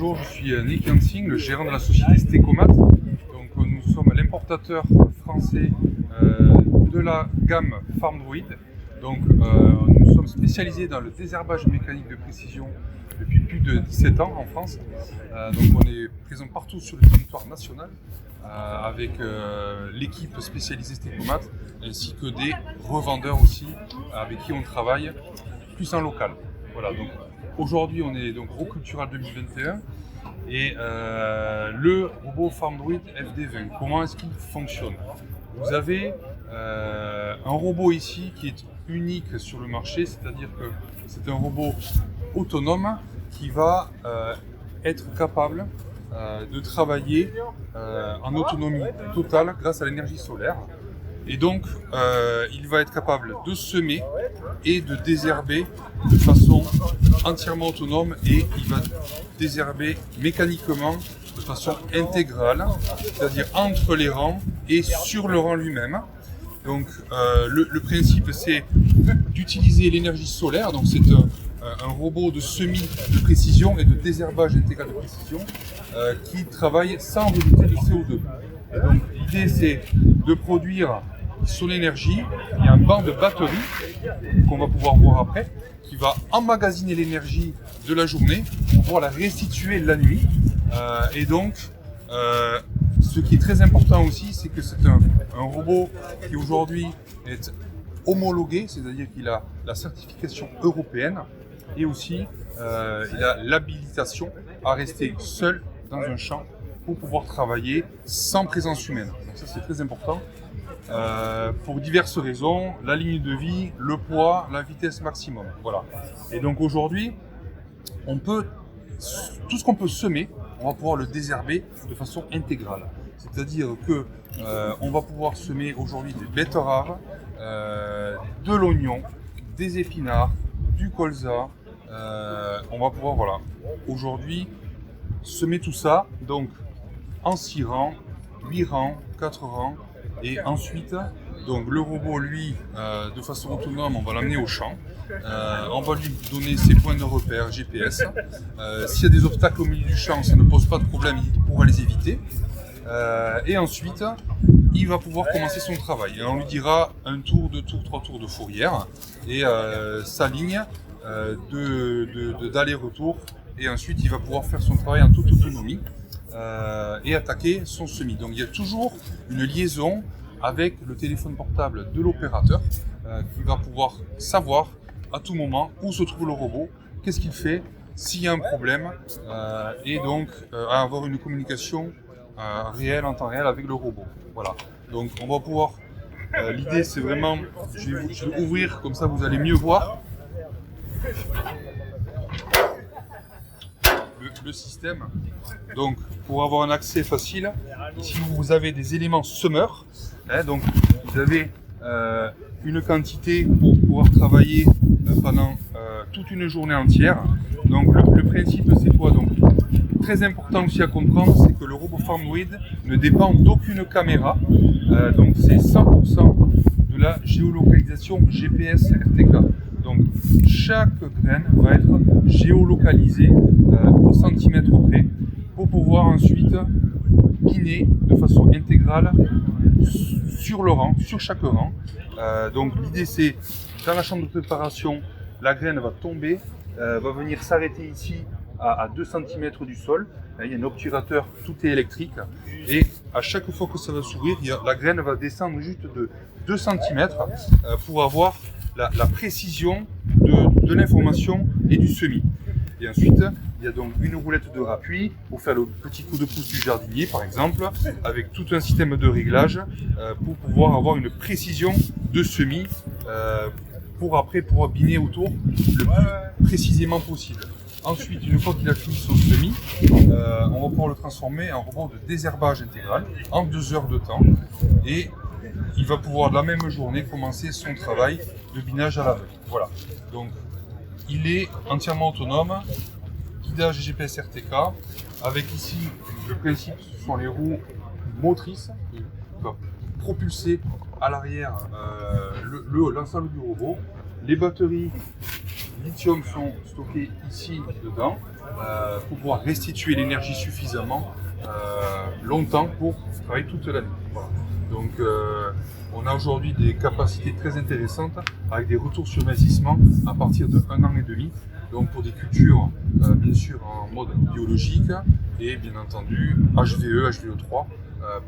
Bonjour, je suis Nick Hansing, le gérant de la société Stecomat. Donc, nous sommes l'importateur français de la gamme FarmDroid. Donc, nous sommes spécialisés dans le désherbage mécanique de précision depuis plus de 17 ans en France. Donc, on est présent partout sur le territoire national avec l'équipe spécialisée Stecomat ainsi que des revendeurs aussi avec qui on travaille plus en local. Voilà, donc aujourd'hui on est donc au Cultural 2021 et le robot FarmDroid FD20, comment est-ce qu'il fonctionne? Vous avez un robot ici qui est unique sur le marché, c'est-à-dire que c'est un robot autonome qui va être capable de travailler en autonomie totale grâce à l'énergie solaire. Et donc, il va être capable de semer et de désherber de façon entièrement autonome et il va désherber mécaniquement de façon intégrale, c'est-à-dire entre les rangs et sur le rang lui-même. Donc, le principe, c'est d'utiliser l'énergie solaire. Donc, c'est un robot de semis de précision et de désherbage intégral de précision qui travaille sans rejeter de CO2. Et donc, l'idée, c'est de produire son énergie. Il y a un banc de batterie qu'on va pouvoir voir après qui va emmagasiner l'énergie de la journée pour pouvoir la restituer la nuit. Et donc, ce qui est très important aussi, c'est que c'est un robot qui aujourd'hui est homologué, c'est-à-dire qu'il a la certification européenne et aussi il a l'habilitation à rester seul dans un champ pour pouvoir travailler sans présence humaine. Donc ça, c'est très important. Pour diverses raisons, la ligne de vie, le poids, la vitesse maximum. Voilà. Et donc aujourd'hui, tout ce qu'on peut semer, on va pouvoir le désherber de façon intégrale. C'est-à-dire que on va pouvoir semer aujourd'hui des betteraves, de l'oignon, des épinards, du colza. On va pouvoir, voilà, aujourd'hui semer tout ça. Donc en 6 rangs, 8 rangs, 4 rangs. Et ensuite, donc le robot, lui, de façon autonome, on va l'amener au champ. On va lui donner ses points de repère GPS. S'il y a des obstacles au milieu du champ, ça ne pose pas de problème, il pourra les éviter. Et ensuite, il va pouvoir commencer son travail. Et on lui dira 1 tour, 2 tours, 3 tours de fourrière et sa ligne d'aller-retour. Et ensuite, il va pouvoir faire son travail en toute autonomie. Et attaquer son semis. Donc il y a toujours une liaison avec le téléphone portable de l'opérateur qui va pouvoir savoir à tout moment où se trouve le robot, qu'est-ce qu'il fait, s'il y a un problème, et donc avoir une communication réelle en temps réel avec le robot. Voilà. Donc on va pouvoir. L'idée c'est vraiment, je vais ouvrir comme ça vous allez mieux voir. Le système. Donc, pour avoir un accès facile, ici vous avez des éléments semeurs. Donc, vous avez une quantité pour pouvoir travailler pendant toute une journée entière. Donc, le principe, c'est quoi? Donc, très important aussi à comprendre, c'est que le robot FarmDroid ne dépend d'aucune caméra. Donc, c'est 100% de la géolocalisation GPS RTK. Donc, chaque graine va être géolocalisée au centimètre près pour pouvoir ensuite biner de façon intégrale sur le rang, sur chaque rang. Donc, l'idée c'est, dans la chambre de préparation, la graine va tomber, va venir s'arrêter ici à 2 cm du sol. Il y a un obturateur, tout est électrique. Et à chaque fois que ça va s'ouvrir, la graine va descendre juste de 2 cm pour avoir la précision de l'information et du semis. Et ensuite, il y a donc une roulette de rappui pour faire le petit coup de pouce du jardinier, par exemple, avec tout un système de réglage pour pouvoir avoir une précision de semis pour après pouvoir biner autour le plus précisément possible. Ensuite, une fois qu'il a fini son semis, on va pouvoir le transformer en robot de désherbage intégral en 2 heures de temps. Et il va pouvoir, la même journée, commencer son travail de binage à l'aveugle. Voilà. Donc, il est entièrement autonome, guidage GPS RTK, avec ici, le principe, ce sont les roues motrices, qui vont propulser à l'arrière l'ensemble du robot. Les batteries lithium sont stockés ici, dedans, pour pouvoir restituer l'énergie suffisamment longtemps pour travailler toute l'année. Voilà. Donc on a aujourd'hui des capacités très intéressantes avec des retours sur investissement à partir de 1 an et demi. Donc pour des cultures bien sûr en mode biologique et bien entendu HVE, HVE3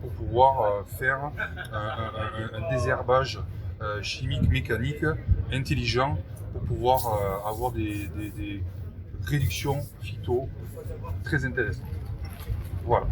pour pouvoir faire un désherbage chimique, mécanique, intelligent pour pouvoir avoir des réductions phyto très intéressantes. Voilà.